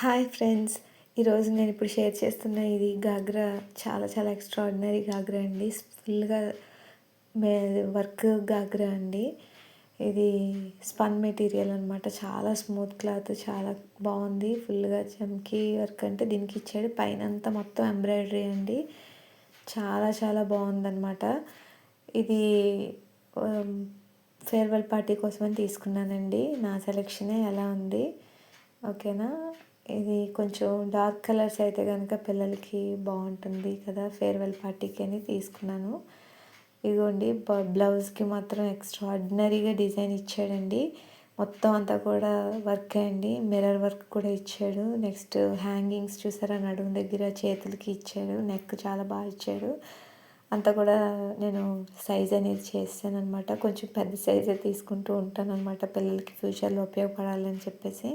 Hi friends, ఈరోజు నేను ఇప్పుడు షేర్ చేస్తున్న ఇది గాగ్రా చాలా చాలా ఎక్స్ట్రాడినరీ గాగ్రా అండి. ఫుల్గా వర్క్ గాగ్రా అండి. ఇది స్పన్ మెటీరియల్ అనమాట. చాలా స్మూత్ క్లాత్, చాలా బాగుంది. ఫుల్గా చమ్కీ వర్క్ అంటే దీనికి ఇచ్చాడు. పైన అంతా మొత్తం ఎంబ్రాయిడరీ అండి. చాలా చాలా బాగుందన్నమాట. ఇది ఫేర్వెల్ పార్టీ కోసమని తీసుకున్నానండి. నా సెలెక్షనే ఎలా ఉంది, ఓకేనా. ఇది కొంచెం డార్క్ కలర్స్ అయితే కనుక పిల్లలకి బాగుంటుంది కదా, ఫేర్వెల్ పార్టీకి అని తీసుకున్నాను. ఇదిగోండి, బ్లౌజ్కి మాత్రం ఎక్స్ట్రాడినరీగా డిజైన్ ఇచ్చాడండి. మొత్తం అంతా కూడా వర్క్ అండి. మిర్రర్ వర్క్ కూడా ఇచ్చాడు. నెక్స్ట్ హ్యాంగింగ్స్ చూసారా, నడుము దగ్గర చేతులకి ఇచ్చాడు. నెక్ చాలా బాగా ఇచ్చాడు. అంతా కూడా నేను సైజ్ అనేది చేస్తాను అనమాట. కొంచెం పెద్ద సైజే తీసుకుంటూ ఉంటాను అనమాట, పిల్లలకి ఫ్యూచర్లో ఉపయోగపడాలని చెప్పేసి.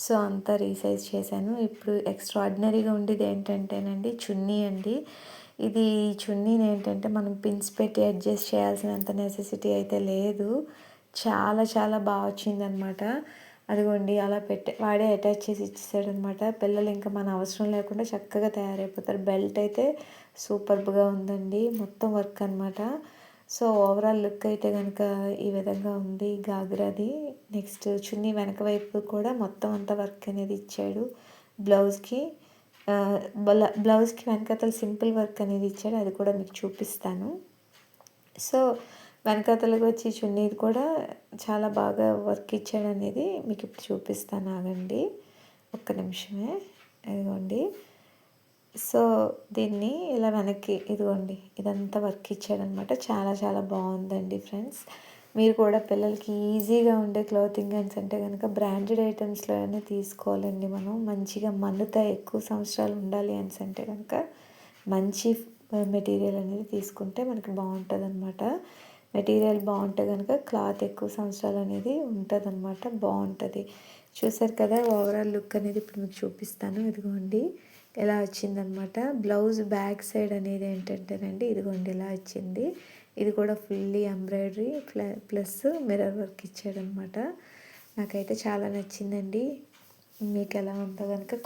సో అంతా రీసైజ్ చేశాను. ఇప్పుడు ఎక్స్ట్రాడినరీగా ఉండేది ఏంటంటేనండి, చున్నీ అండి. ఇది చున్నీని ఏంటంటే మనం పిన్స్ పెట్టి అడ్జస్ట్ చేయాల్సినంత నెసెసిటీ అయితే లేదు. చాలా చాలా బాగా వచ్చిందనమాట. అదిగోండి, అలా వాడే అటాచ్ చేసి ఇచ్చేసాడనమాట. పిల్లలు ఇంకా మన అవసరం లేకుండా చక్కగా తయారైపోతారు. బెల్ట్ అయితే సూపర్బ్గా ఉందండి. మొత్తం వర్క్ అనమాట. సో ఓవరాల్ లుక్ అయితే కనుక ఈ విధంగా ఉంది గాగ్రాది. నెక్స్ట్ చున్నీ వెనక వైపు కూడా మొత్తం అంతా వర్క్ అనేది ఇచ్చాడు. బ్లౌజ్కి వెనకాతల సింపుల్ వర్క్ అనేది ఇచ్చాడు. అది కూడా మీకు చూపిస్తాను. సో వెనకాతలకు వచ్చి చున్నీది కూడా చాలా బాగా వర్క్ ఇచ్చాడు అనేది మీకు ఇప్పుడు చూపిస్తాను. ఆగండి, ఒక్క నిమిషమే. ఇదిగోండి, సో దీన్ని ఇలా వెనక్కి, ఇదిగోండి, ఇదంతా వర్క్ ఇచ్చాడనమాట. చాలా చాలా బాగుందండి ఫ్రెండ్స్. మీరు కూడా పిల్లలకి ఈజీగా ఉండే క్లోతింగ్ అండ్స్ అంటే కనుక బ్రాండెడ్ ఐటమ్స్లోనే తీసుకోవాలండి. మనం మంచిగా మన్నుతాయి, ఎక్కువ సంవత్సరాలు ఉండాలి అని అంటే కనుక మంచి మెటీరియల్ అనేది తీసుకుంటే మనకి బాగుంటుంది అనమాట. మెటీరియల్ బాగుంటే కనుక క్లాత్ ఎక్కువ సంవత్సరాలు అనేది ఉంటుంది అనమాట, బాగుంటుంది. చూసారు కదా, ఓవరాల్ లుక్ అనేది ఇప్పుడు మీకు చూపిస్తాను. ఇదిగోండి ఎలా వచ్చిందనమాట. బ్లౌజ్ బ్యాక్ సైడ్ అనేది ఏంటంటేనండి, ఇదిగోండి ఇలా వచ్చింది. ఇది కూడా fully embroidery plus mirror work ఇచ్చాడనమాట. నాకైతే చాలా నచ్చిందండి. మీకు ఎలా ఉందో కనుక